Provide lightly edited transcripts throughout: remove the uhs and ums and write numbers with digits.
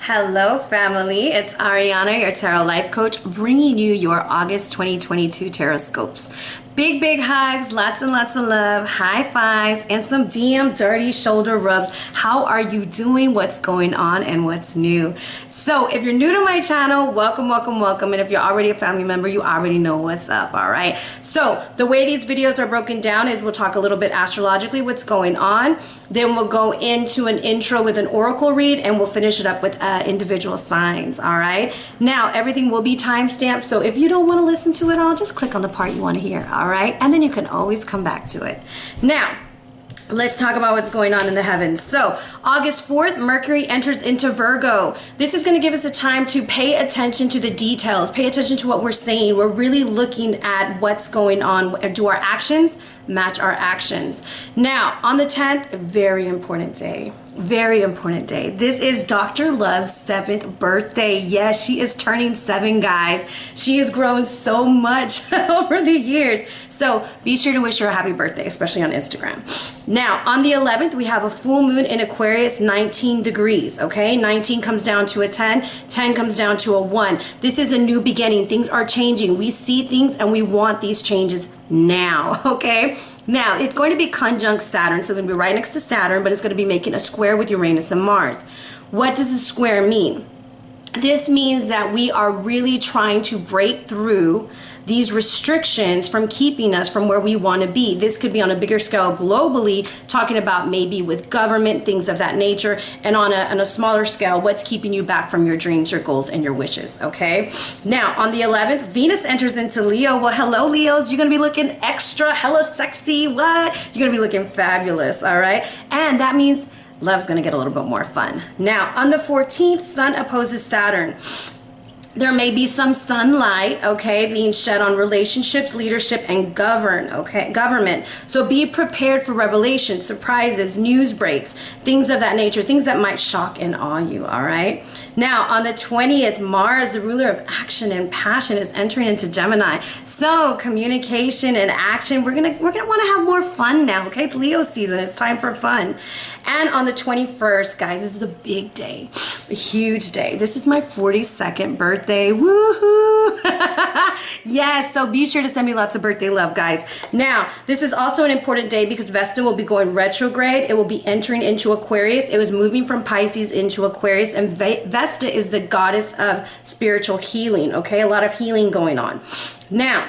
Hello family, it's Arhinna, your tarot life coach, bringing you your August 2022 tarot scopes. Big hugs, lots and lots of love, high fives, and some DM dirty shoulder rubs. How are you doing? What's going on and what's new? So if you're new to my channel, welcome. And if you're already a family member, you already know what's up, all right? So the way these videos are broken down is we'll talk a little bit astrologically what's going on. Then we'll go into an intro with an oracle read, and we'll finish it up with individual signs, all right? Now, everything will be timestamped, so if you don't want to listen to it all, just click on the part you want to hear, all right? And then you can always come back to it. Now, let's talk about what's going on in the heavens. So, August 4th, Mercury enters into Virgo. This is going to give us a time to pay attention to the details, pay attention to what we're saying. We're really looking at what's going on. Do our actions match our actions? Now, on the 10th, very important day. Very important day. This is Dr. Love's 7th birthday. Yes, she is turning 7, guys. She has grown so much over the years. So be sure to wish her a happy birthday, especially on Instagram. Now, on the 11th, we have a full moon in Aquarius, 19 degrees, okay? 19 comes down to a 10, 10 comes down to a 1. This is a new beginning. Things are changing. We see things and we want these changes now, okay? Now, it's going to be conjunct Saturn, so it's going to be right next to Saturn, but it's going to be making a square with Uranus and Mars. What does a square mean? This means that we are really trying to break through these restrictions from keeping us from where we want to be. This could be on a bigger scale globally, talking about maybe with government, things of that nature, and on a smaller scale, what's keeping you back from your dreams, your goals, and your wishes, okay? Now, on the 11th, Venus enters into Leo. Well, hello, Leos. You're going to be looking extra, hella sexy. What? You're going to be looking fabulous, all right? And that means love's going to get a little bit more fun. Now, on the 14th, Sun opposes Saturn. There may be some sunlight, okay, being shed on relationships, leadership, and government. So be prepared for revelations, surprises, news breaks, things of that nature, things that might shock and awe you, all right? Now, on the 20th, Mars, the ruler of action and passion, is entering into Gemini. So communication and action, we're gonna want to have more fun now, okay? It's Leo season. It's time for fun. And on the 21st, guys, this is a big day, a huge day. This is my 42nd birthday. Woohoo! Yes, so be sure to send me lots of birthday love, guys. Now, this is also an important day because Vesta will be going retrograde. It will be entering into Aquarius. It was moving from Pisces into Aquarius, and Vesta is the goddess of spiritual healing, okay? A lot of healing going on. Now,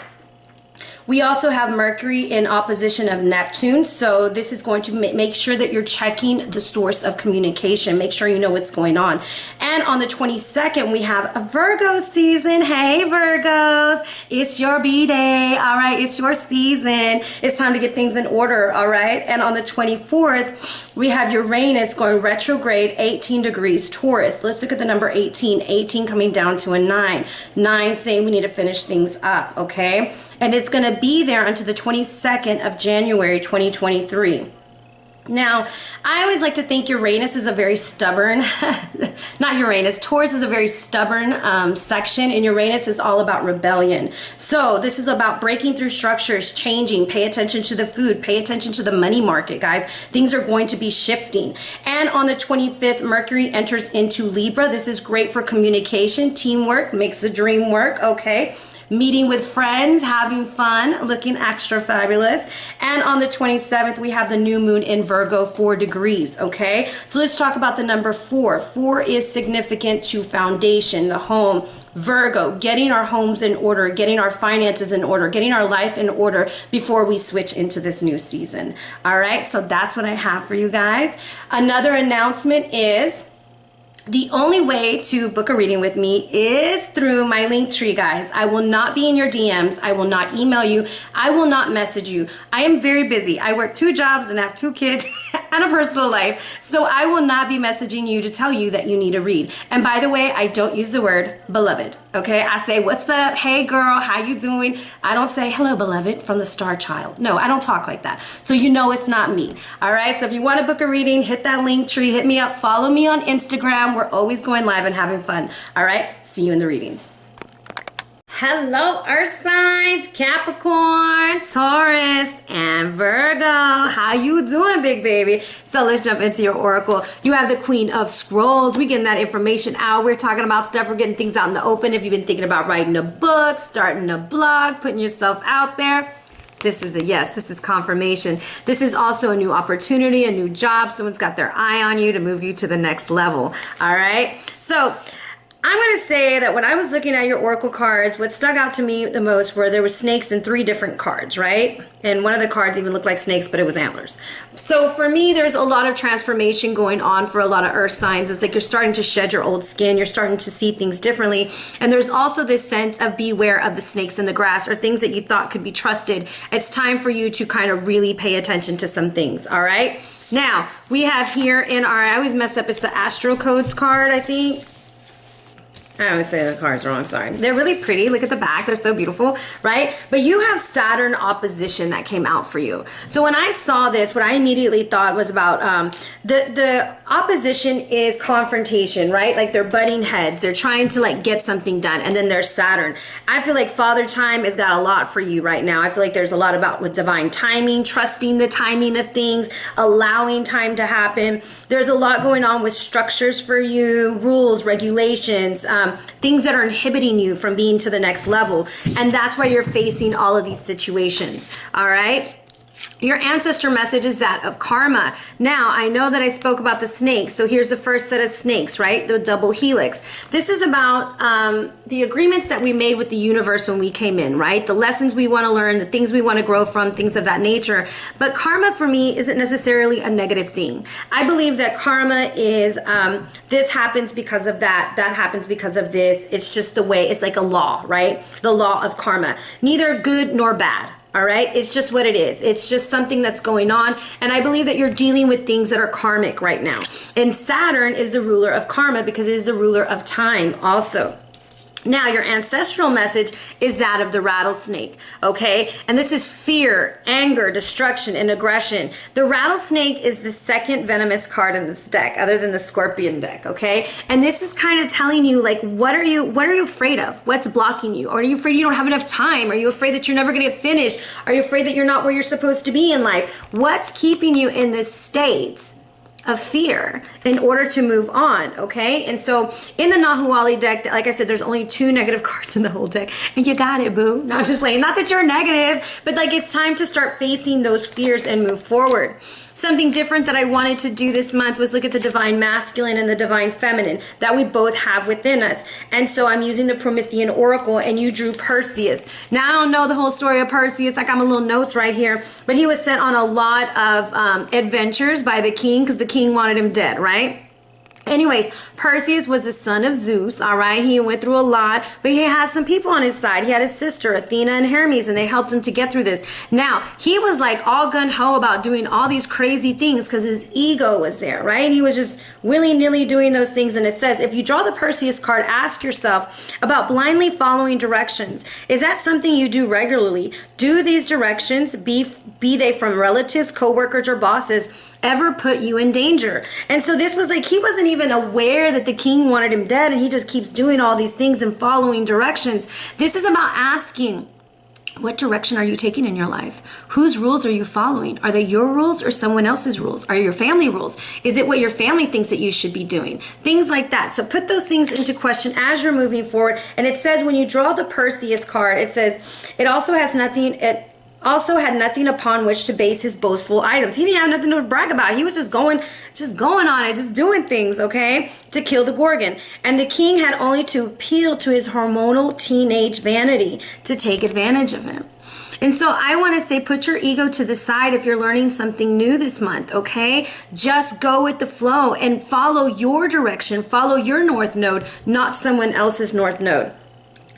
we also have Mercury in opposition of Neptune, so this is going to make sure that you're checking the source of communication. Make sure you know what's going on. And on the 22nd, we have a Virgo season. Hey, Virgos, it's your B-day, all right? It's your season. It's time to get things in order, all right? And on the 24th, we have Uranus going retrograde, 18 degrees Taurus. Let's look at the number 18. 18 coming down to a 9. 9 saying we need to finish things up, okay? And it's going to be there until the 22nd of January 2023. Now, I always like to think Uranus is a very stubborn, not Uranus, Taurus is a very stubborn section, and Uranus is all about rebellion. So this is about breaking through structures, changing, pay attention to the food, pay attention to the money market, guys. Things are going to be shifting. And on the 25th, Mercury enters into Libra. This is great for communication, teamwork, makes the dream work, okay? Meeting with friends, having fun, looking extra fabulous. And on the 27th, we have the new moon in Virgo, 4 degrees, okay? So let's talk about the number 4. 4 is significant to foundation, the home. Virgo, getting our homes in order, getting our finances in order, getting our life in order before we switch into this new season. All right, so that's what I have for you guys. Another announcement is the only way to book a reading with me is through my Linktree, guys. I will not be in your DMs. I will not email you. I will not message you. I am very busy. I work 2 jobs and have 2 kids and a personal life. So I will not be messaging you to tell you that you need a read. And by the way, I don't use the word beloved. Okay, I say, what's up? Hey girl, how you doing? I don't say, hello beloved from the star child. No, I don't talk like that. So you know it's not me. All right, so if you want to book a reading, hit that Linktree, hit me up, follow me on Instagram. We're always going live and having fun. All right, see you in the readings. Hello, Earth signs, Capricorn, Taurus, and Virgo. How you doing, big baby? So let's jump into your oracle. You have the Queen of Scrolls. We're getting that information out. We're talking about stuff. We're getting things out in the open. If you've been thinking about writing a book, starting a blog, putting yourself out there, this is a yes. This is confirmation. This is also a new opportunity, a new job. Someone's got their eye on you to move you to the next level. All right. So I'm going to say that when I was looking at your oracle cards, what stuck out to me the most were there were snakes in 3 different cards, right? And one of the cards even looked like snakes, but it was antlers. So for me, there's a lot of transformation going on for a lot of earth signs. It's like you're starting to shed your old skin. You're starting to see things differently. And there's also this sense of beware of the snakes in the grass or things that you thought could be trusted. It's time for you to kind of really pay attention to some things, all right? Now, we have here in our, I always mess up, it's the Astro Codes card, I think. I always say the cards wrong, sorry. They're really pretty. Look at the back. They're so beautiful, right? But you have Saturn opposition that came out for you. So when I saw this, what I immediately thought was about the opposition is confrontation, right? Like they're butting heads. They're trying to like get something done. And then there's Saturn. I feel like Father Time has got a lot for you right now. I feel like there's a lot about with divine timing, trusting the timing of things, allowing time to happen. There's a lot going on with structures for you, rules, regulations, things that are inhibiting you from being to the next level. And that's why you're facing all of these situations. All right. Your ancestor message is that of karma. Now, I know that I spoke about the snakes. So here's the first set of snakes, right? The double helix. This is about the agreements that we made with the universe when we came in, right? The lessons we want to learn, the things we want to grow from, things of that nature. But karma for me isn't necessarily a negative thing. I believe that karma is this happens because of that happens because of this. It's just the way, it's like a law, right? The law of karma. Neither good nor bad. All right, it's just what it is. It's just something that's going on. And I believe that you're dealing with things that are karmic right now. And Saturn is the ruler of karma because it is the ruler of time also. Now, your ancestral message is that of the rattlesnake, okay? And this is fear, anger, destruction, and aggression. The rattlesnake is the second venomous card in this deck, other than the scorpion deck, okay? And this is kind of telling you, like, what are you afraid of? What's blocking you? Or are you afraid you don't have enough time? Are you afraid that you're never going to get finished? Are you afraid that you're not where you're supposed to be in life? What's keeping you in this state of fear in order to move on, okay? And so in the Nahuali deck, like I said, there's only 2 negative cards in the whole deck, and you got it, boo. No, I'm just playing. Not that you're negative, but like it's time to start facing those fears and move forward. Something different that I wanted to do this month was look at the divine masculine and the divine feminine that we both have within us. And so I'm using the Promethean Oracle, and you drew Perseus. Now, I don't know the whole story of Perseus. I got my little notes right here, but he was sent on a lot of adventures by the king because the king wanted him dead, right? Anyways, Perseus was the son of Zeus, all right? He went through a lot, but he had some people on his side. He had his sister, Athena and Hermes, and they helped him to get through this. Now, he was like all gung-ho about doing all these crazy things because his ego was there, right? He was just willy-nilly doing those things. And it says, if you draw the Perseus card, ask yourself about blindly following directions. Is that something you do regularly? Do these directions, be they from relatives, co-workers, or bosses, ever put you in danger? And so this was like, he wasn't even aware that the king wanted him dead, and he just keeps doing all these things and following directions. This is about asking, what direction are you taking in your life? Whose rules are you following? Are they your rules or someone else's rules? Are your family rules? Is it what your family thinks that you should be doing? Things like that. So put those things into question as you're moving forward. And it says when you draw the Perseus card, it says it also had nothing upon which to base his boastful items. He didn't have nothing to brag about. He was just going on it, just doing things, okay, to kill the Gorgon. And the king had only to appeal to his hormonal teenage vanity to take advantage of him. And so I want to say, put your ego to the side if you're learning something new this month, okay? Just go with the flow and follow your direction, follow your north node, not someone else's north node.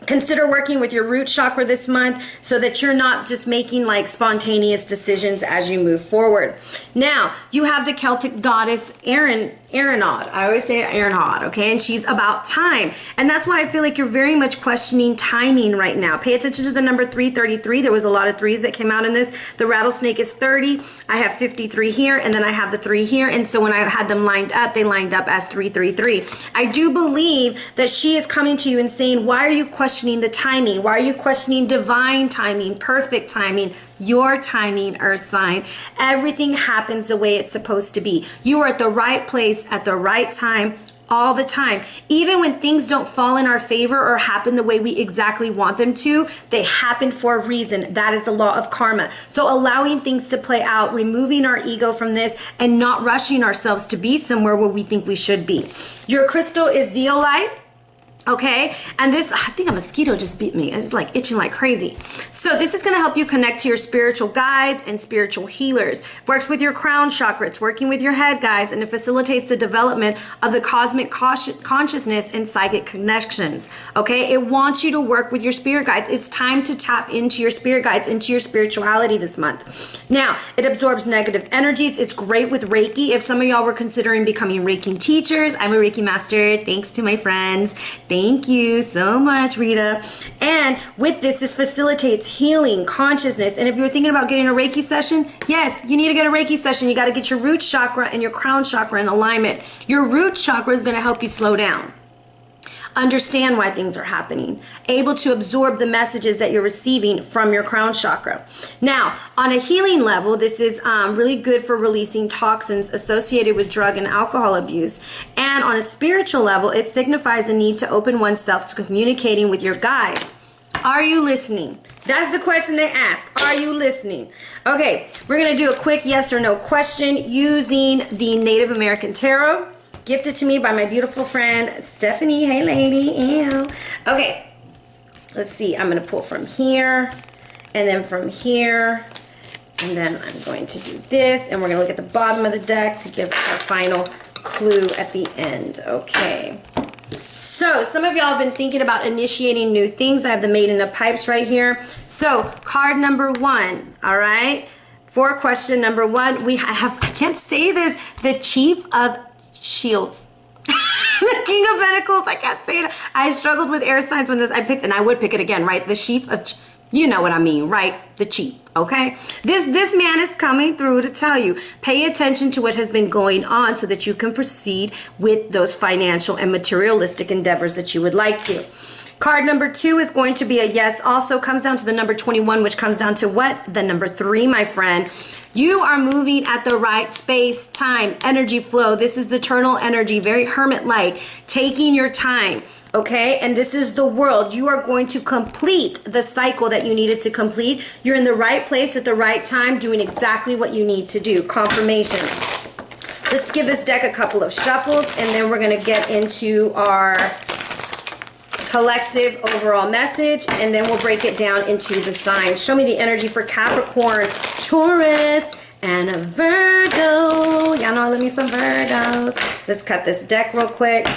Consider working with your root chakra this month so that you're not just making like spontaneous decisions as you move forward. Now, you have the Celtic goddess Erin Arhinna. I always say Arhinna, okay? And she's about time. And that's why I feel like you're very much questioning timing right now. Pay attention to the number 333. There was a lot of threes that came out in this. The rattlesnake is 30. I have 53 here, and then I have the 3 here. And so when I had them lined up, they lined up as 333. I do believe that she is coming to you and saying, why are you questioning the timing? Why are you questioning divine timing, perfect timing, your timing, earth sign? Everything happens the way it's supposed to be. You are at the right place at the right time all the time. Even when things don't fall in our favor or happen the way we exactly want them to, they happen for a reason. That is the law of karma. So allowing things to play out, removing our ego from this, and not rushing ourselves to be somewhere where we think we should be. Your crystal is zeolite. Okay, and this, I think a mosquito just bit me. It's like itching like crazy. So this is going to help you connect to your spiritual guides and spiritual healers. Works with your crown chakra. It's working with your head, guys, and it facilitates the development of the cosmic consciousness and psychic connections. Okay, it wants you to work with your spirit guides. It's time to tap into your spirit guides, into your spirituality this month. Now, it absorbs negative energies. It's great with Reiki. If some of y'all were considering becoming Reiki teachers, I'm a Reiki master, thanks to my friends. Thank you so much, Rita. And with this facilitates healing, consciousness. And if you're thinking about getting a Reiki session, yes, you need to get a Reiki session. You got to get your root chakra and your crown chakra in alignment. Your root chakra is going to help you slow down. Understand why things are happening, able to absorb the messages that you're receiving from your crown chakra. Now, on a healing level, this is really good for releasing toxins associated with drug and alcohol abuse. And on a spiritual level, it signifies the need to open oneself to communicating with your guides. Are you listening? That's the question they ask. Are you listening? Okay, we're going to do a quick yes or no question using the Native American Tarot, gifted to me by my beautiful friend Stephanie. Hey lady. Ew. Okay, let's see. I'm going to pull from here and then from here, and then I'm going to do this, and we're going to look at the bottom of the deck to give our final clue at the end. Okay, so some of y'all have been thinking about initiating new things. I have the Maiden of Pipes right here. So card number 1, all right, for question number 1, we have, I can't say this, the Chief of Shields. The King of Pentacles. I can't say it. I struggled with air signs when I picked, and I would pick it again, right? The Chief of, you know what I mean, right? The Chief, okay? This man is coming through to tell you, pay attention to what has been going on so that you can proceed with those financial and materialistic endeavors that you would like to. Card number 2 is going to be a yes. Also comes down to the number 21, which comes down to what? The number 3, my friend. You are moving at the right space, time, energy flow. This is the eternal energy, very hermit-like, taking your time, okay? And this is the world. You are going to complete the cycle that you needed to complete. You're in the right place at the right time, doing exactly what you need to do. Confirmation. Let's give this deck a couple of shuffles, and then we're going to get into our collective overall message, and then we'll break it down into the signs. Show me the energy for Capricorn, Taurus, and a Virgo. Y'all know I love me some Virgos. Let's cut this deck real quick.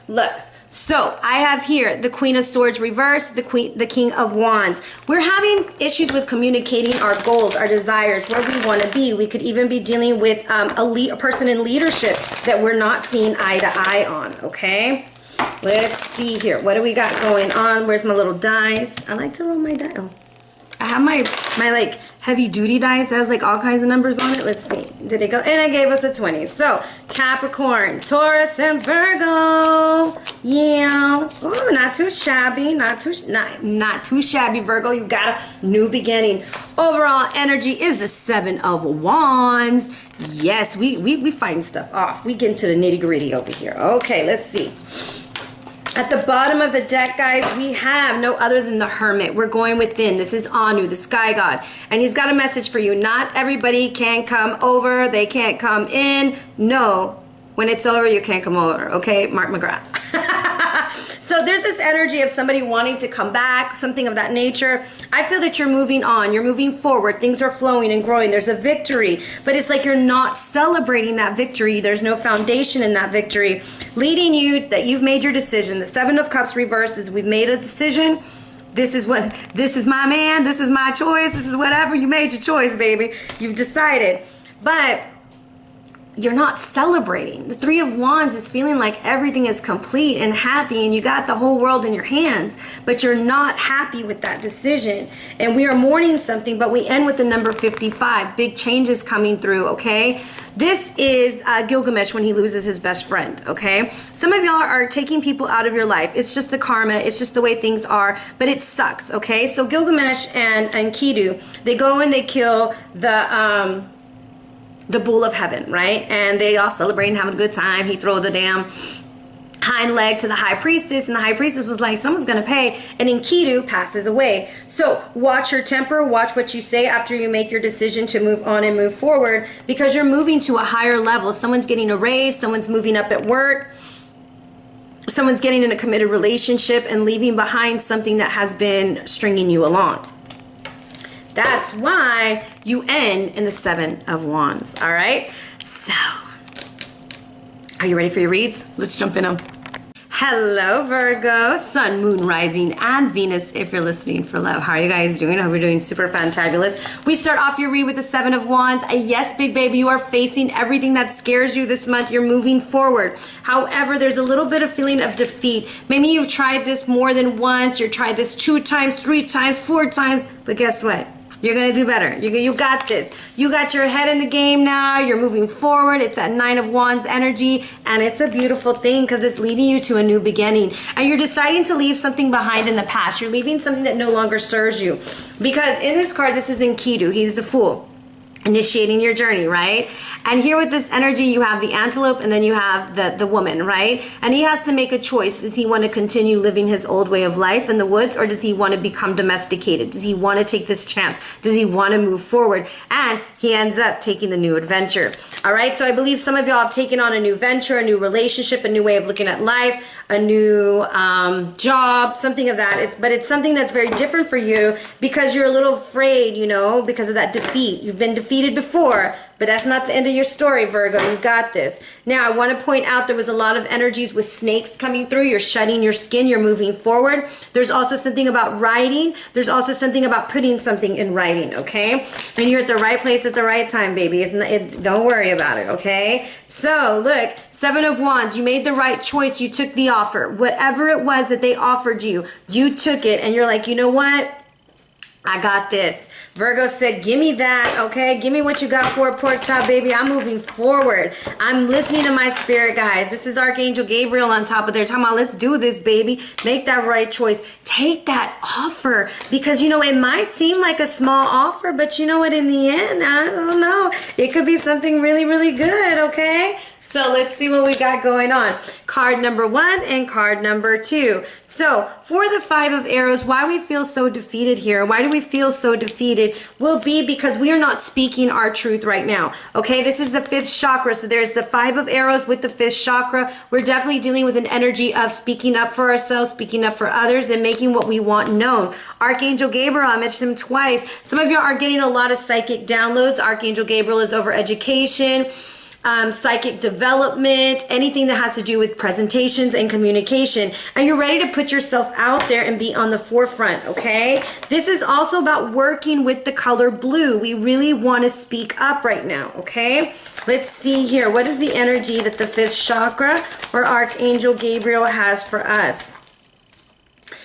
Look, so I have here the Queen of Swords reversed, the King of Wands. We're having issues with communicating our goals, our desires, where we want to be. We could even be dealing with a person in leadership that we're not seeing eye to eye on, okay? Let's see here. What do we got going on? Where's my little dice? I like to roll my dice. Oh. I have my like heavy duty dice that has like all kinds of numbers on it. Let's see. Did it go? And it gave us a 20. So Capricorn, Taurus, and Virgo. Yeah. Oh, not too shabby. Not too shabby, Virgo. You got a new beginning. Overall energy is the 7 of Wands. Yes, we fighting stuff off. We get into the nitty-gritty over here. Okay, let's see. At the bottom of the deck, guys, we have no other than the Hermit. We're going within. This is Anu, the sky god. And he's got a message for you. Not everybody can come over. They can't come in. No. When it's over, you can't come over. Okay? Mark McGrath. So there's this energy of somebody wanting to come back, something of that nature. I feel that you're moving on. You're moving forward. Things are flowing and growing. There's a victory. But it's like you're not celebrating that victory. There's no foundation in that victory. Leading you that you've made your decision. The 7 of Cups reverses. We've made a decision. This is my man. This is my choice. This is whatever. You made your choice, baby. You've decided. But you're not celebrating. The Three of Wands is feeling like everything is complete and happy and you got the whole world in your hands, but you're not happy with that decision. And we are mourning something, but we end with the number 55. Big changes coming through, okay? This is Gilgamesh when he loses his best friend, okay? Some of y'all are taking people out of your life. It's just the karma. It's just the way things are, but it sucks, okay? So Gilgamesh and Enkidu, they go and they kill the bull of heaven, right? And they all celebrate and having a good time. He throws the damn hind leg to the high priestess, and the high priestess was like, someone's gonna pay, and Enkidu passes away. So watch your temper, watch what you say after you make your decision to move on and move forward, because you're moving to a higher level. Someone's getting a raise, someone's moving up at work, someone's getting in a committed relationship and leaving behind something that has been stringing you along. That's why you end in the Seven of Wands, all right? So, are you ready for your reads? Let's jump in them. Hello, Virgo, Sun, Moon, Rising, and Venus, if you're listening for love. How are you guys doing? I hope you're doing super fantabulous. We start off your read with the Seven of Wands. Yes, big baby, you are facing everything that scares you this month. You're moving forward. However, there's a little bit of feeling of defeat. Maybe you've tried this more than once. You've tried this 2 times, 3 times, 4 times, but guess what? You're gonna do better. You got this. You got your head in the game now. You're moving forward. It's that Nine of Wands energy, and it's a beautiful thing because it's leading you to a new beginning. And you're deciding to leave something behind in the past. You're leaving something that no longer serves you. Because in this card, this is Enkidu. He's the Fool, initiating your journey, right? And here with this energy, you have the antelope and then you have the woman, right? And he has to make a choice. Does he want to continue living his old way of life in the woods, or does he want to become domesticated? Does he want to take this chance? Does he want to move forward? And he ends up taking the new adventure. All right, so I believe some of y'all have taken on a new venture, a new relationship, a new way of looking at life, a new job, something of that. But it's something that's very different for you because you're a little afraid, you know, because of that defeat. You've been defeated before, but that's not the end of your story, Virgo. You got this. Now, I want to point out there was a lot of energies with snakes coming through. You're shedding your skin. You're moving forward. There's also something about writing. There's also something about putting something in writing, okay? And you're at the right place at the right time, baby. Don't worry about it, okay? So, look, Seven of Wands. You made the right choice. You took the offer. Whatever it was that they offered you, you took it. And you're like, you know what? I got this. Virgo said, give me that, okay? Give me what you got for a pork chop, baby. I'm moving forward. I'm listening to my spirit guides. This is Archangel Gabriel on top of there talking about, let's do this, baby. Make that right choice. Take that offer because, you know, it might seem like a small offer, but you know what? In the end, I don't know. It could be something really, really good, okay? So let's see what we got going on. Card number 1 and card number 2. So for the 5 of arrows, why we feel so defeated here, why do we feel so defeated, will be because we are not speaking our truth right now. Okay, this is the 5th chakra. So there's the 5 of arrows with the 5th chakra. We're definitely dealing with an energy of speaking up for ourselves, speaking up for others, and making what we want known. Archangel Gabriel, I mentioned him twice. Some of you are getting a lot of psychic downloads. Archangel Gabriel is over education, psychic development, anything that has to do with presentations and communication, and you're ready to put yourself out there and be on the forefront, okay? This is also about working with the color blue. We really want to speak up right now, okay? Let's see here. What is the energy that the 5th chakra or Archangel Gabriel has for us?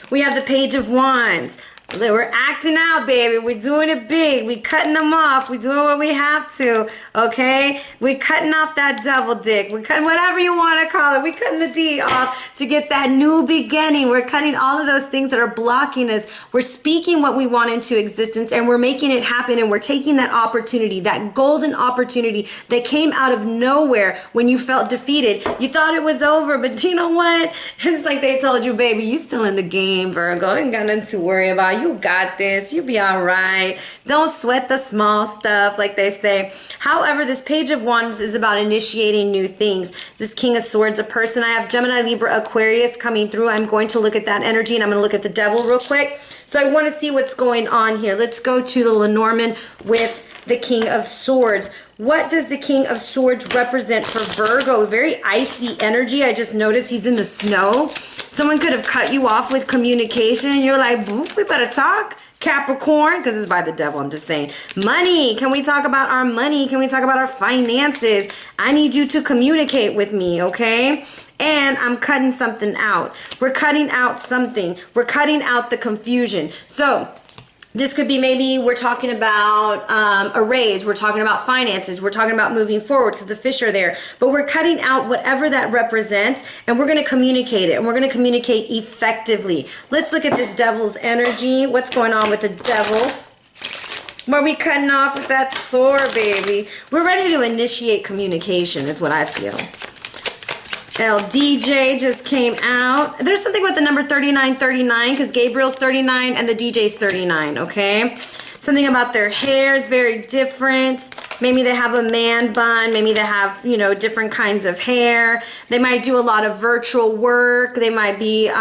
We have the Page of Wands. We're acting out, baby. We're doing it big. We're cutting them off. We're doing what we have to, okay? We're cutting off that devil dick. We're cutting whatever you want to call it. We're cutting the D off to get that new beginning. We're cutting all of those things that are blocking us. We're speaking what we want into existence, and we're making it happen, and we're taking that opportunity, that golden opportunity that came out of nowhere when you felt defeated. You thought it was over, but you know what? It's like they told you, baby, you still in the game, Virgo. Ain't got nothing to worry about. You got this. You'll be all right. Don't sweat the small stuff, like they say. However, this Page of Wands is about initiating new things. This King of Swords, a person. I have Gemini, Libra, Aquarius coming through. I'm going to look at that energy, and I'm going to look at the devil real quick. So I want to see what's going on here. Let's go to the Lenormand with the King of Swords. What does the King of Swords represent for Virgo? Very icy energy. I just noticed he's in the snow. Someone could have cut you off with communication. You're like, boop, we better talk. Capricorn, because it's by the devil, I'm just saying. Money. Can we talk about our money? Can we talk about our finances? I need you to communicate with me, okay? And I'm cutting something out. We're cutting out something. We're cutting out the confusion. So this could be, maybe we're talking about a raise, we're talking about finances, we're talking about moving forward because the fish are there. But we're cutting out whatever that represents, and we're going to communicate it, and we're going to communicate effectively. Let's look at this devil's energy. What's going on with the devil? What are we cutting off with that sword, baby? We're ready to initiate communication is what I feel. DJ just came out. There's something with the number 3939 because Gabriel's 39 and the DJ's 39, okay? Something about their hair is very different. Maybe they have a man bun. Maybe they have, you know, different kinds of hair. They might do a lot of virtual work. They might be,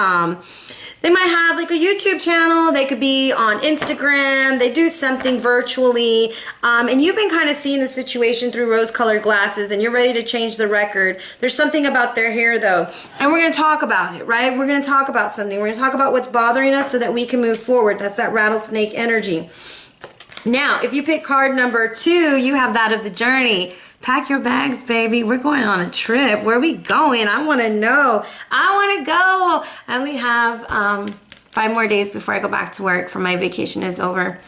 they might have like a YouTube channel. They could be on Instagram. They do something virtually. And you've been kind of seeing the situation through rose-colored glasses and you're ready to change the record. There's something about their hair though. And we're going to talk about it, right? We're going to talk about something. We're going to talk about what's bothering us so that we can move forward. That's that rattlesnake energy. Now, if you pick card number 2, you have that of the journey. Pack your bags, baby. We're going on a trip. Where are we going? I want to know. I want to go. I only have 5 more days before I go back to work for my vacation is over.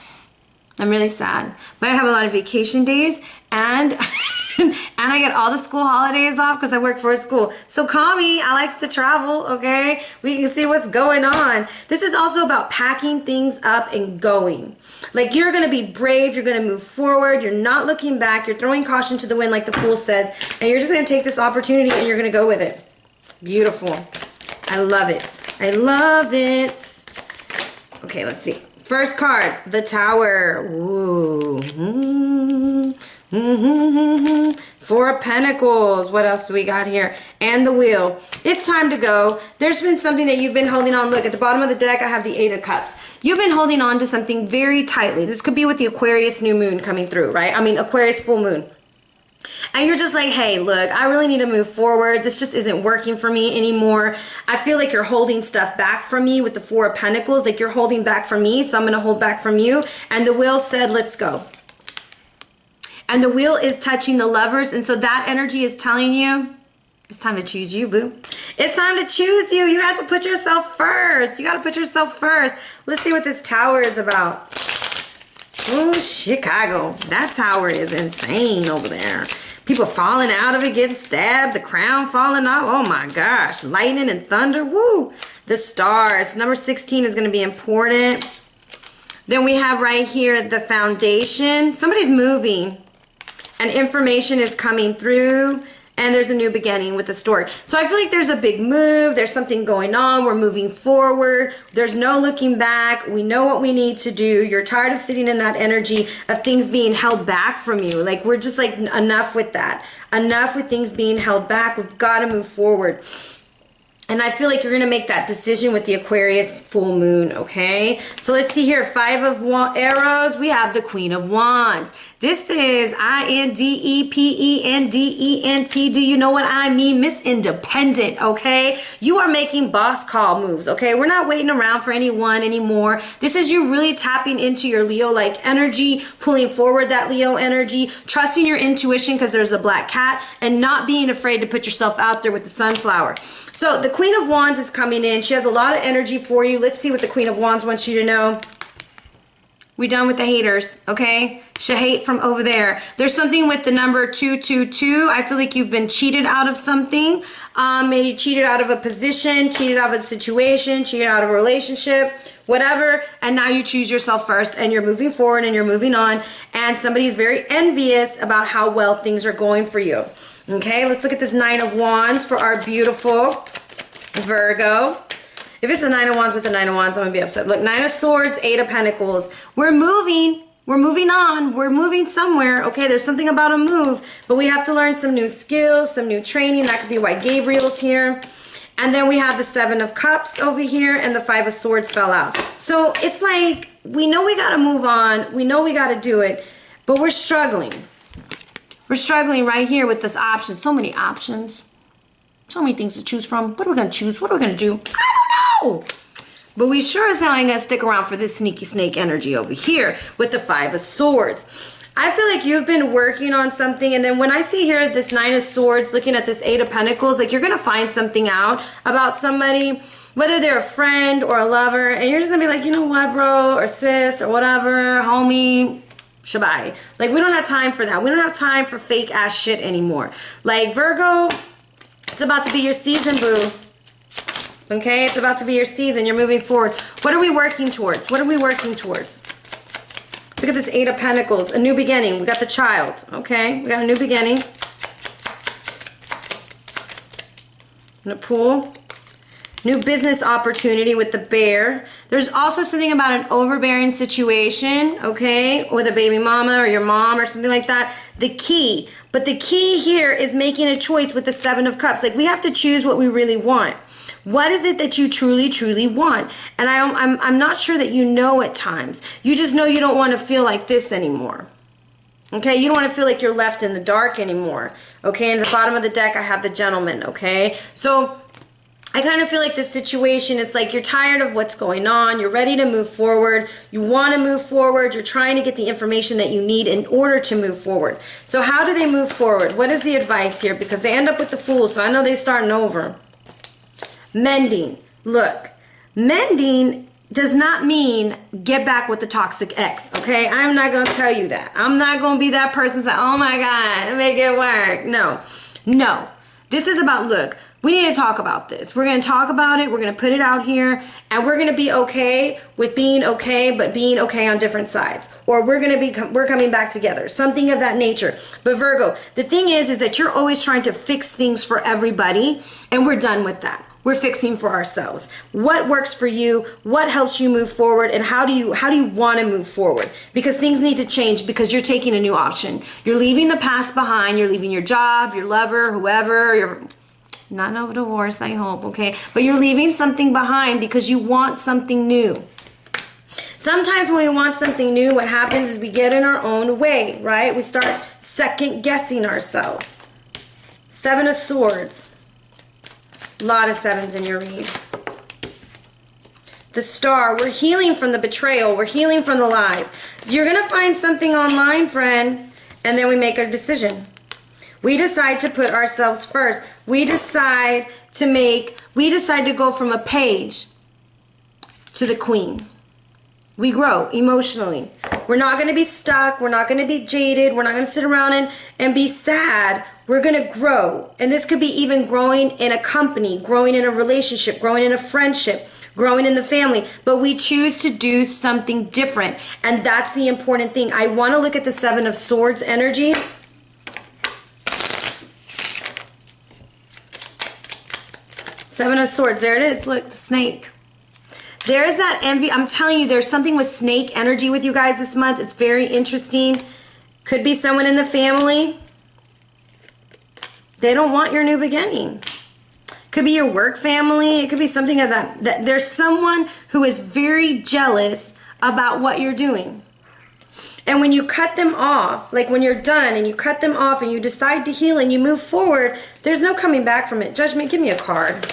I'm really sad. But I have a lot of vacation days and and I get all the school holidays off because I work for a school. So call me. I like to travel, okay? We can see what's going on. This is also about packing things up and going. Like you're going to be brave. You're going to move forward. You're not looking back. You're throwing caution to the wind like the Fool says. And you're just going to take this opportunity and you're going to go with it. Beautiful. I love it. I love it. Okay, let's see. First card, the Tower. Ooh. Four of Pentacles. What else do we got here? And the Wheel. It's time to go. There's been something that you've been holding on. Look, at the bottom of the deck, I have the 8 of Cups. You've been holding on to something very tightly. This could be with the Aquarius new moon coming through, right? I mean, Aquarius full moon. And you're just like, hey, look, I really need to move forward. This just isn't working for me anymore. I feel like you're holding stuff back from me with the 4 of Pentacles. Like you're holding back from me, so I'm going to hold back from you. And the Wheel said, let's go. And the Wheel is touching the Lovers. And so that energy is telling you, it's time to choose you, boo. It's time to choose you. You have to put yourself first. You got to put yourself first. Let's see what this Tower is about. Oh, Chicago. That tower is insane over there. People falling out of it, getting stabbed, the crown falling off. Oh my gosh. Lightning and thunder. Woo. The stars. Number 16 is going to be important. Then we have right here the Foundation. Somebody's moving and information is coming through. And there's a new beginning with the story. So I feel like there's a big move. There's something going on. We're moving forward. There's no looking back. We know what we need to do. You're tired of sitting in that energy of things being held back from you. Like we're just like, enough with that. Enough with things being held back. We've got to move forward. And I feel like you're going to make that decision with the Aquarius full moon, okay? So let's see here. 5 of arrows. We have the Queen of Wands. This is INDEPENDENT. Do you know what I mean? Miss Independent, okay? You are making boss call moves, okay? We're not waiting around for anyone anymore. This is you really tapping into your Leo-like energy, pulling forward that Leo energy, trusting your intuition because there's a black cat, and not being afraid to put yourself out there with the sunflower. So the Queen of Wands is coming in. She has a lot of energy for you. Let's see what the Queen of Wands wants you to know. We done with the haters, okay? Shahate from over there. There's something with the number 222. I feel like you've been cheated out of something. Maybe cheated out of a position, cheated out of a situation, cheated out of a relationship, whatever. And now you choose yourself first and you're moving forward and you're moving on. And somebody's very envious about how well things are going for you. Okay, let's look at this 9 of Wands for our beautiful Virgo. If it's a 9 of Wands with the 9 of Wands, I'm going to be upset. Look, 9 of Swords, 8 of Pentacles. We're moving. We're moving on. We're moving somewhere. Okay, there's something about a move. But we have to learn some new skills, some new training. That could be why Gabriel's here. And then we have the 7 of Cups over here. And the 5 of Swords fell out. So it's like, we know we got to move on. We know we got to do it. But we're struggling. We're struggling right here with this option. So many options. So many things to choose from. What are we going to choose? What are we going to do? I don't know. But we sure as hell ain't gonna stick around for this sneaky snake energy over here with the Five of Swords. I feel like you've been working on something, and then when I see here this Nine of Swords looking at this Eight of Pentacles, like you're gonna find something out about somebody, whether they're a friend or a lover, and you're just gonna be like, you know what, bro, or sis, or whatever, homie, shabai. Like, we don't have time for that. We don't have time for fake ass shit anymore. Like, Virgo, it's about to be your season, boo. Okay, it's about to be your season. You're moving forward. What are we working towards? What are we working towards? Look at this Eight of Pentacles, a new beginning. We got the child, okay? We got a new beginning. In a pool. New business opportunity with the bear. There's also something about an overbearing situation, okay? With a baby mama or your mom or something like that. The key. But the key here is making a choice with the Seven of Cups. Like, we have to choose what we really want. What is it that you truly, truly want? And I'm not sure that you know at times. You just know you don't want to feel like this anymore. Okay, you don't want to feel like you're left in the dark anymore. Okay, and at the bottom of the deck, I have the Gentleman, okay? So I kind of feel like this situation is like you're tired of what's going on. You're ready to move forward. You want to move forward. You're trying to get the information that you need in order to move forward. So how do they move forward? What is the advice here? Because they end up with the Fool, so I know they're starting over. Mending. Look, mending does not mean get back with the toxic ex, okay? I'm not going to tell you that. I'm not going to be that person that say, oh my God, make it work. No, no. This is about, look, we need to talk about this. We're going to talk about it. We're going to put it out here, and we're going to be okay with being okay, but being okay on different sides. Or we're coming back together. Something of that nature. But Virgo, the thing is that you're always trying to fix things for everybody, and we're done with that. We're fixing for ourselves. What works for you? What helps you move forward? And how do you want to move forward? Because things need to change because you're taking a new option. You're leaving the past behind. You're leaving your job, your lover, whoever. You're not no divorce, I hope, okay? But you're leaving something behind because you want something new. Sometimes when we want something new, what happens is we get in our own way, right? We start second guessing ourselves. Seven of Swords. A lot of sevens in your read. The Star. We're healing from the betrayal. We're healing from the lies. So you're going to find something online, friend, and then we make a decision. We decide to put ourselves first. We decide to go from a page to the queen. We grow emotionally. We're not going to be stuck. We're not going to be jaded. We're not going to sit around and be sad. We're going to grow. And this could be even growing in a company, growing in a relationship, growing in a friendship, growing in the family. But we choose to do something different. And that's the important thing. I want to look at the Seven of Swords energy. Seven of Swords. There it is. Look, the snake. There's that envy. I'm telling you, there's something with snake energy with you guys this month. It's very interesting. Could be someone in the family. They don't want your new beginning. Could be your work family. It could be something of that. There's someone who is very jealous about what you're doing. And when you cut them off, like when you're done and you cut them off and you decide to heal and you move forward, there's no coming back from it. Judgment, give me a card.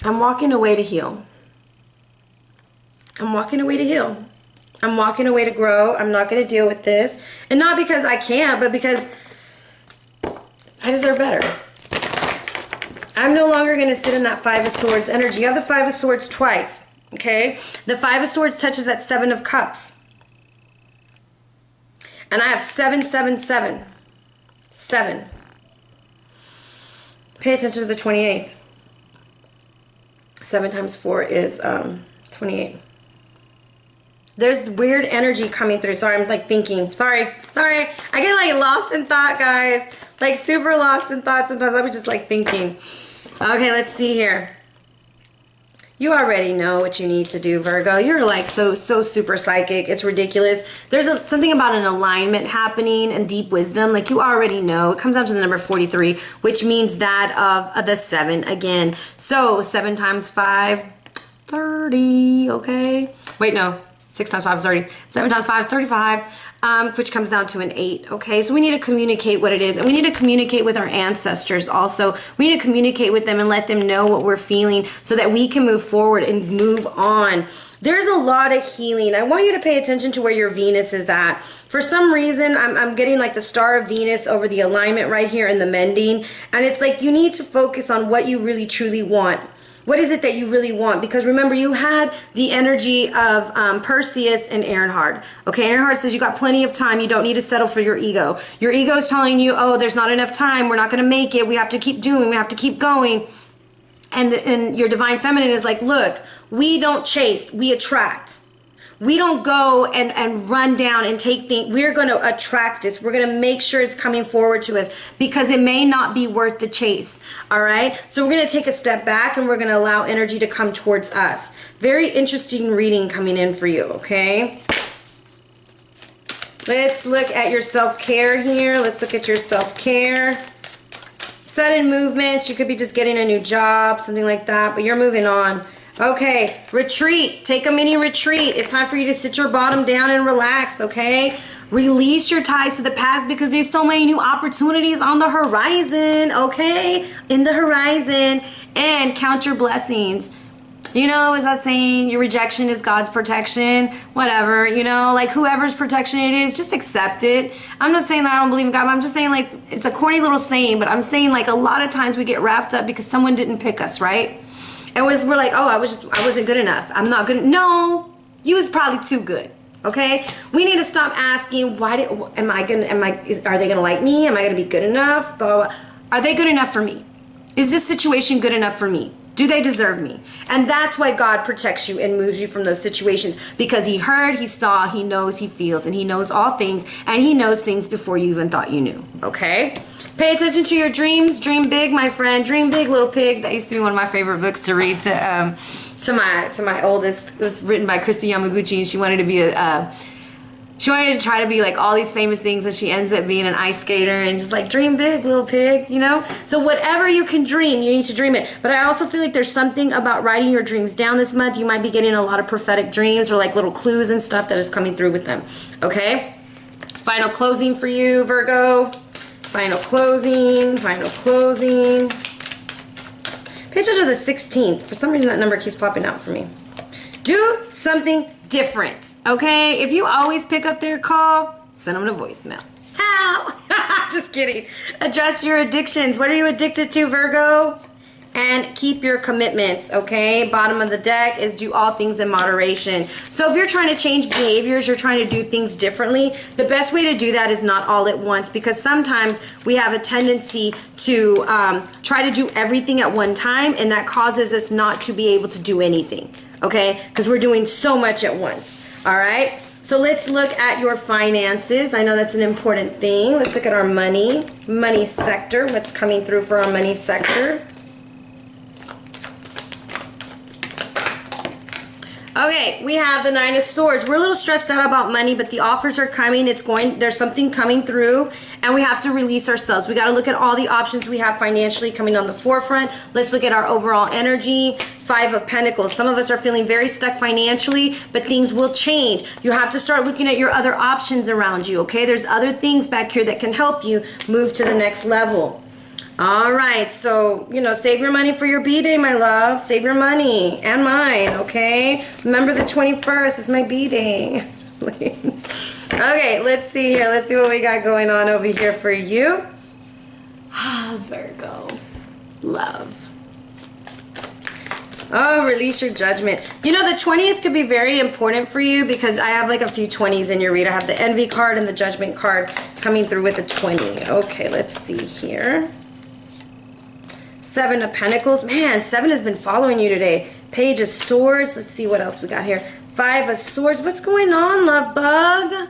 I'm walking away to heal. I'm walking away to heal. I'm walking away to grow. I'm not going to deal with this. And not because I can't, but because I deserve better. I'm no longer going to sit in that Five of Swords energy. You have the Five of Swords twice, okay? The Five of Swords touches that Seven of Cups. And I have 7, 7, 7. 7. Pay attention to the 28th. 7 times 4 is 28. There's weird energy coming through. Sorry, I'm like thinking. Sorry. I get like lost in thought, guys. Like super lost in thought sometimes. I'm just like thinking. Okay, let's see here. You already know what you need to do, Virgo. You're like so super psychic. It's ridiculous. There's something about an alignment happening and deep wisdom. Like you already know. It comes down to the number 43, which means that of the 7 again. So 7 times 5, 30, okay? Wait, no. 6 times 5 is 30. 7 times 5 is 35, which comes down to an 8, okay? So we need to communicate what it is. And we need to communicate with our ancestors also. We need to communicate with them and let them know what we're feeling so that we can move forward and move on. There's a lot of healing. I want you to pay attention to where your Venus is at. For some reason, I'm getting like the star of Venus over the alignment right here in the mending. And it's like you need to focus on what you really truly want. What is it that you really want? Because remember, you had the energy of Perseus and Earnhardt. Okay, Earnhardt says you got plenty of time. You don't need to settle for your ego. Your ego is telling you, oh, there's not enough time. We're not going to make it. We have to keep doing. We have to keep going. And your divine feminine is like, look, we don't chase. We attract. We don't go and run down and take things. We're going to attract this. We're going to make sure it's coming forward to us because it may not be worth the chase. All right. So we're going to take a step back and we're going to allow energy to come towards us. Very interesting reading coming in for you. Okay. Let's look at your self-care here. Let's look at your self-care. Sudden movements. You could be just getting a new job, something like that, but you're moving on. Okay, retreat. Take a mini retreat. It's time for you to sit your bottom down and relax, okay? Release your ties to the past because there's so many new opportunities on the horizon, okay? In the horizon. And count your blessings. You know, as I was saying, your rejection is God's protection. Whatever, you know, like whoever's protection it is, just accept it. I'm not saying that I don't believe in God, but I'm just saying like it's a corny little saying, but I'm saying like a lot of times we get wrapped up because someone didn't pick us, right? And we're like, oh, I wasn't good enough. I'm not good. No, you was probably too good. Okay. We need to stop asking, are they going to like me? Am I going to be good enough? Blah, blah, blah. Are they good enough for me? Is this situation good enough for me? Do they deserve me? And that's why God protects you and moves you from those situations because he heard, he saw, he knows, he feels, and he knows all things, and he knows things before you even thought you knew. Okay? Pay attention to your dreams. Dream big, my friend. Dream big, little pig. That used to be one of my favorite books to read to my oldest. It was written by Christy Yamaguchi, and she wanted to be she wanted to try to be like all these famous things, and she ends up being an ice skater and just like dream big, little pig, you know? So whatever you can dream, you need to dream it. But I also feel like there's something about writing your dreams down this month. You might be getting a lot of prophetic dreams or like little clues and stuff that is coming through with them. Okay? Final closing for you, Virgo. Final closing, final closing. Pay attention to the 16th. For some reason that number keeps popping out for me. Do something different, okay? If you always pick up their call, send them a voicemail. How? Just kidding. Address your addictions. What are you addicted to, Virgo? And keep your commitments, okay? Bottom of the deck is do all things in moderation. So if you're trying to change behaviors, you're trying to do things differently, the best way to do that is not all at once because sometimes we have a tendency to try to do everything at one time and that causes us not to be able to do anything, okay? Because we're doing so much at once, all right? So let's look at your finances. I know that's an important thing. Let's look at our money sector. What's coming through for our money sector? Okay, we have the 9 of Swords. We're a little stressed out about money, but the offers are coming. There's something coming through, and we have to release ourselves. We got to look at all the options we have financially coming on the forefront. Let's look at our overall energy. 5 of Pentacles. Some of us are feeling very stuck financially, but things will change. You have to start looking at your other options around you, okay? There's other things back here that can help you move to the next level. All right, so, you know, save your money for your B-Day, my love. Save your money and mine, okay? Remember the 21st is my B-Day. Okay, let's see here. Let's see what we got going on over here for you. Ah, Virgo. Love. Oh, release your judgment. You know, the 20th could be very important for you because I have like a few 20s in your read. I have the Envy card and the Judgment card coming through with a 20. Okay, let's see here. 7 of Pentacles. Man, 7 has been following you today. Page of Swords. Let's see what else we got here. 5 of Swords. What's going on, love bug?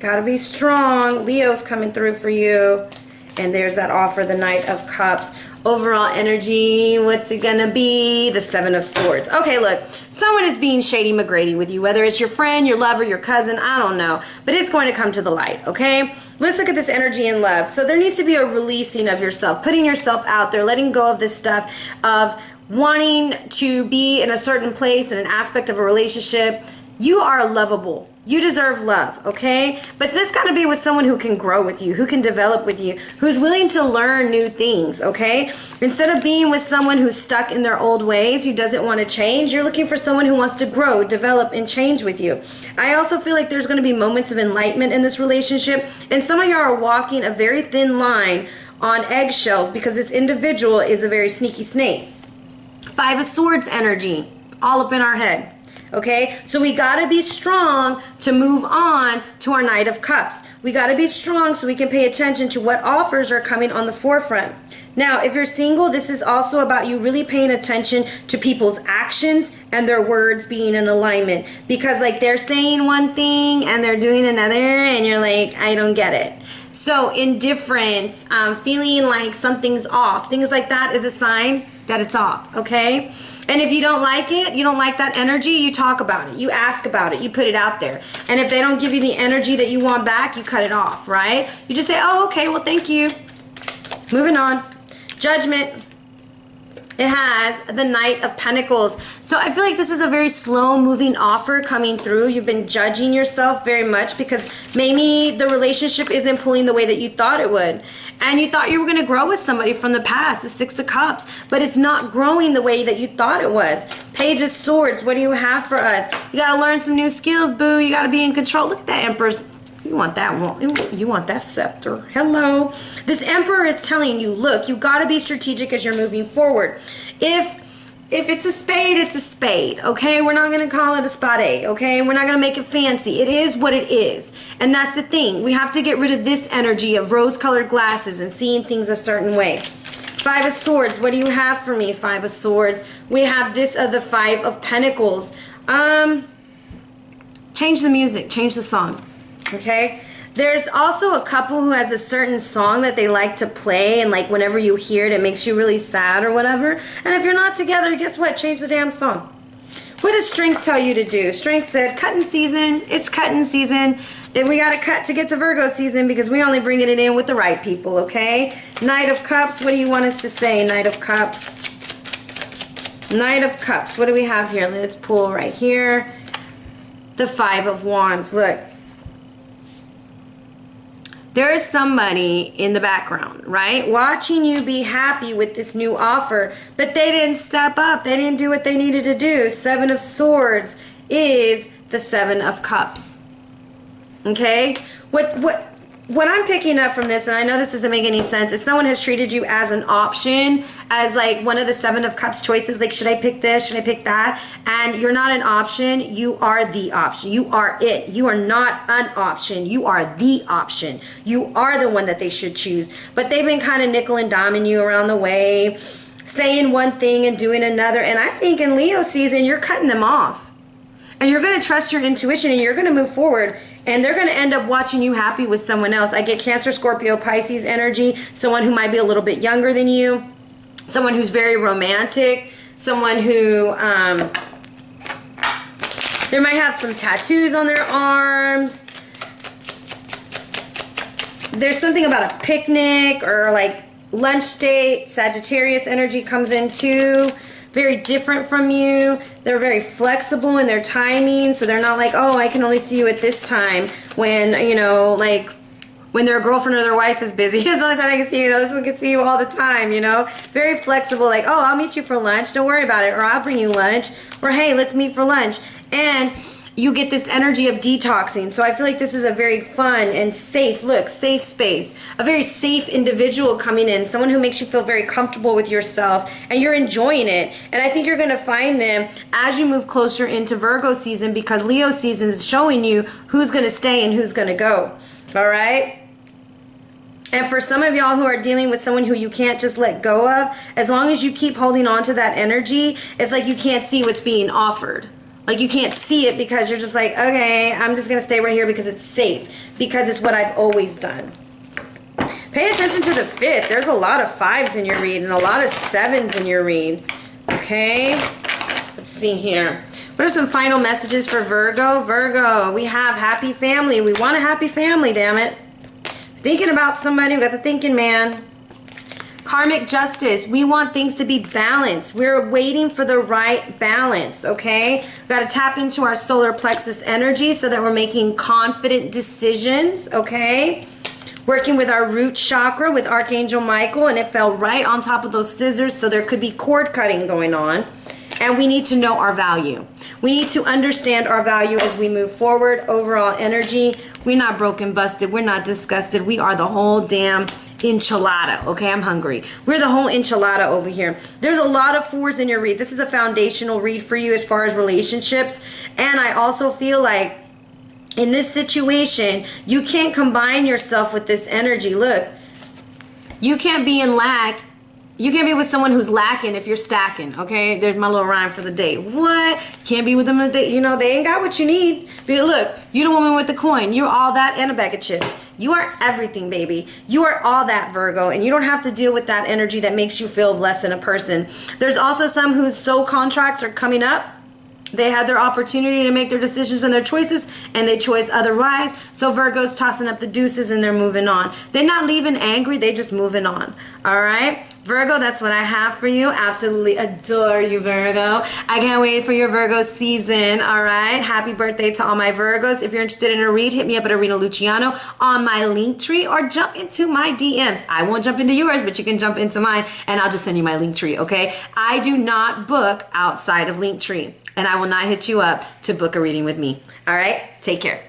Gotta be strong. Leo's coming through for you. And there's that offer, the Knight of Cups. Overall energy, what's it gonna be? The 7 of Swords. Okay, look, someone is being shady McGrady with you, whether it's your friend, your lover, your cousin, I don't know, but it's going to come to the light, okay? Let's look at this energy in love. So there needs to be a releasing of yourself, putting yourself out there, letting go of this stuff of wanting to be in a certain place in an aspect of a relationship You are lovable. You deserve love, okay? But this got to be with someone who can grow with you, who can develop with you, who's willing to learn new things, okay? Instead of being with someone who's stuck in their old ways, who doesn't want to change, you're looking for someone who wants to grow, develop, and change with you. I also feel like there's going to be moments of enlightenment in this relationship, and some of y'all are walking a very thin line on eggshells because this individual is a very sneaky snake. Five of Swords energy, all up in our head. Okay, so we got to be strong to move on to our Knight of Cups. We got to be strong so we can pay attention to what offers are coming on the forefront. Now, if you're single, this is also about you really paying attention to people's actions and their words being in alignment. Because like they're saying one thing and they're doing another and you're like, I don't get it. So indifference, feeling like something's off, things like that is a sign that it's off, okay? And if you don't like it, you don't like that energy, you talk about it, you ask about it, you put it out there. And if they don't give you the energy that you want back, you cut it off, right? You just say, oh, okay, well, thank you. Moving on. Judgment. It has the Knight of Pentacles. So I feel like this is a very slow moving offer coming through. You've been judging yourself very much because maybe the relationship isn't pulling the way that you thought it would. And you thought you were going to grow with somebody from the past, the Six of Cups, but it's not growing the way that you thought it was. Page of Swords, what do you have for us? You got to learn some new skills, boo. You got to be in control. Look at that Empress. You want that one. You want that scepter. Hello. This Emperor is telling you, look, you got to be strategic as you're moving forward. If it's a spade, it's a spade, okay? We're not going to call it a spade, okay? We're not going to make it fancy. It is what it is. And that's the thing. We have to get rid of this energy of rose-colored glasses and seeing things a certain way. Five of Swords. What do you have for me, Five of Swords? We have this of the Five of Pentacles. Change the music. Change the song. Okay, there's also a couple who has a certain song that they like to play, and like whenever you hear it, it makes you really sad or whatever. And if you're not together, guess what? Change the damn song. What does Strength tell you to do? Strength said, cutting season. It's cutting season. Then we got to cut to get to Virgo season because we're only bringing it in with the right people, okay? Knight of Cups. What do you want us to say, Knight of Cups? Knight of Cups. What do we have here? Let's pull right here. The Five of Wands. Look. There is somebody in the background, right? Watching you be happy with this new offer, but they didn't step up. They didn't do what they needed to do. Seven of Swords is the Seven of Cups. Okay? What I'm picking up from this, and I know this doesn't make any sense, is someone has treated you as an option, as like one of the Seven of Cups choices, like should I pick this, should I pick that? And you're not an option, you are the option. You are it. You are not an option, you are the option. You are the one that they should choose. But they've been kind of nickel and diming you around the way, saying one thing and doing another. And I think in Leo season, you're cutting them off. And you're going to trust your intuition and you're going to move forward. And they're going to end up watching you happy with someone else. I get Cancer, Scorpio, Pisces energy. Someone who might be a little bit younger than you. Someone who's very romantic. Someone who, they might have some tattoos on their arms. There's something about a picnic or like lunch date. Sagittarius energy comes in too. Very different from you. They're very flexible in their timing, so they're not like, oh, I can only see you at this time when, you know, like when their girlfriend or their wife is busy. As long as I can see you, this one can see you all the time, you know. Very flexible, like, oh, I'll meet you for lunch, don't worry about it, or I'll bring you lunch, or hey, let's meet for lunch. And you get this energy of detoxing. So I feel like this is a very fun and safe, look, safe space. A very safe individual coming in. Someone who makes you feel very comfortable with yourself and you're enjoying it. And I think you're going to find them as you move closer into Virgo season because Leo season is showing you who's going to stay and who's going to go. All right? And for some of y'all who are dealing with someone who you can't just let go of, as long as you keep holding on to that energy, it's like you can't see what's being offered. Like you can't see it because you're just like, okay, I'm just going to stay right here because it's safe. Because it's what I've always done. Pay attention to the fifth. There's a lot of fives in your read and a lot of sevens in your read. Okay? Let's see here. What are some final messages for Virgo? Virgo, we have happy family. We want a happy family, damn it. Thinking about somebody. We got the thinking man. Karmic justice. We want things to be balanced. We're waiting for the right balance, okay? We've got to tap into our solar plexus energy so that we're making confident decisions, okay? Working with our root chakra with Archangel Michael, and it fell right on top of those scissors, so there could be cord cutting going on. And we need to know our value. We need to understand our value as we move forward. Overall energy, we're not broken, busted. We're not disgusted. We are the whole damn enchilada. Okay, I'm hungry. We're the whole enchilada over here. There's a lot of fours in your read. This is a foundational read for you as far as relationships. And I also feel like in this situation, you can't combine yourself with this energy. Look, you can't be in lack. You can't be with someone who's lacking if you're stacking, okay? There's my little rhyme for the day. What? Can't be with them if they, they ain't got what you need. But look, you're the woman with the coin. You're all that and a bag of chips. You are everything, baby. You are all that, Virgo, and you don't have to deal with that energy that makes you feel less than a person. There's also some whose soul contracts are coming up. They had their opportunity to make their decisions and their choices, and they chose otherwise. So Virgo's tossing up the deuces and they're moving on. They're not leaving angry, they just moving on. All right? Virgo, that's what I have for you. Absolutely adore you, Virgo. I can't wait for your Virgo season. All right? Happy birthday to all my Virgos. If you're interested in a read, hit me up at Arhinna Luciano on my Linktree or jump into my DMs. I won't jump into yours, but you can jump into mine, and I'll just send you my Linktree, okay? I do not book outside of Linktree, and I will not hit you up to book a reading with me. All right? Take care.